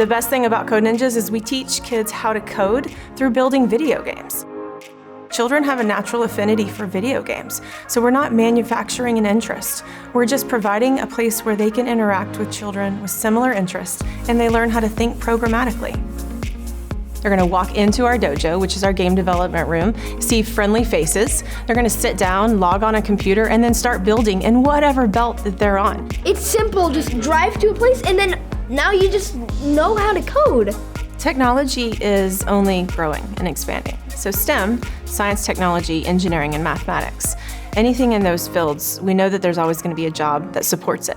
The best thing about Code Ninjas is we teach kids how to code through building video games. Children have a natural affinity for video games, so we're not manufacturing an interest. We're just providing a place where they can interact with children with similar interests, and they learn how to think programmatically. They're gonna walk into our dojo, which is our game development room, see friendly faces. They're gonna sit down, log on a computer, and then start building in whatever belt that they're on. It's simple, just drive to a place and then now you just know how to code. Technology is only growing and expanding. So STEM, science, technology, engineering, and mathematics, anything in those fields, we know that there's always gonna be a job that supports it.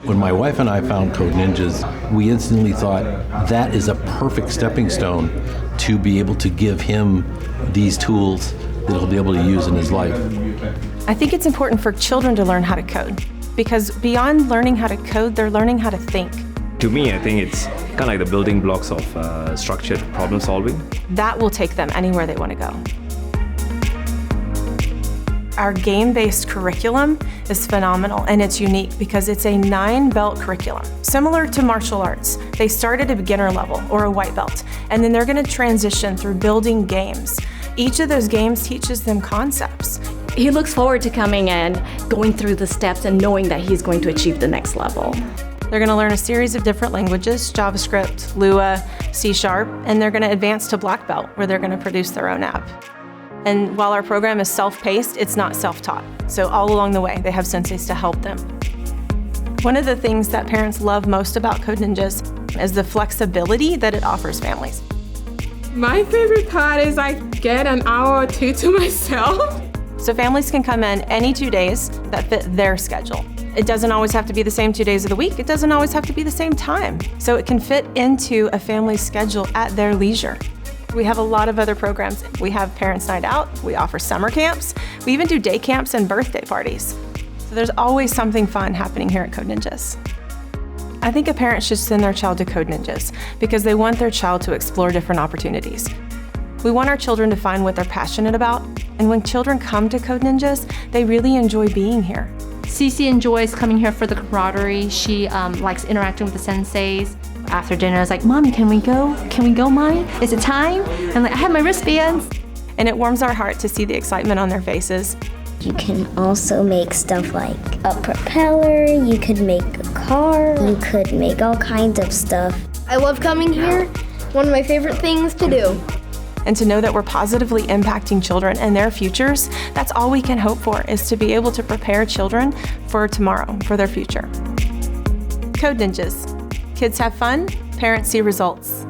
When my wife and I found Code Ninjas, we instantly thought that is a perfect stepping stone to be able to give him these tools that he'll be able to use in his life. I think it's important for children to learn how to code, because beyond learning how to code, they're learning how to think. To me, I think it's kind of like the building blocks of structured problem solving. That will take them anywhere they want to go. Our game-based curriculum is phenomenal, and it's unique because it's a 9-belt curriculum. Similar to martial arts, they start at a beginner level or a white belt, and then they're going to transition through building games. Each of those games teaches them concepts. He looks forward to coming in, going through the steps, and knowing that he's going to achieve the next level. They're going to learn a series of different languages, JavaScript, Lua, C#, and they're going to advance to black belt, where they're going to produce their own app. And while our program is self-paced, it's not self-taught. So all along the way, they have senseis to help them. One of the things that parents love most about Code Ninjas is the flexibility that it offers families. My favorite part is I get an hour or two to myself. So families can come in any 2 days that fit their schedule. It doesn't always have to be the same 2 days of the week. It doesn't always have to be the same time. So it can fit into a family's schedule at their leisure. We have a lot of other programs. We have Parents' Night Out, we offer summer camps, we even do day camps and birthday parties. So there's always something fun happening here at Code Ninjas. I think a parent should send their child to Code Ninjas because they want their child to explore different opportunities. We want our children to find what they're passionate about, and when children come to Code Ninjas, they really enjoy being here. Cece enjoys coming here for the camaraderie. She likes interacting with the senseis. After dinner, I was like, Mommy, can we go? Can we go, Mommy? Is it time? I'm like, I have my wristbands. And it warms our heart to see the excitement on their faces. You can also make stuff like a propeller, you could make a car, you could make all kinds of stuff. I love coming here. One of my favorite things to do. And to know that we're positively impacting children and their futures, that's all we can hope for, is to be able to prepare children for tomorrow, for their future. Code Ninjas. Kids have fun, parents see results.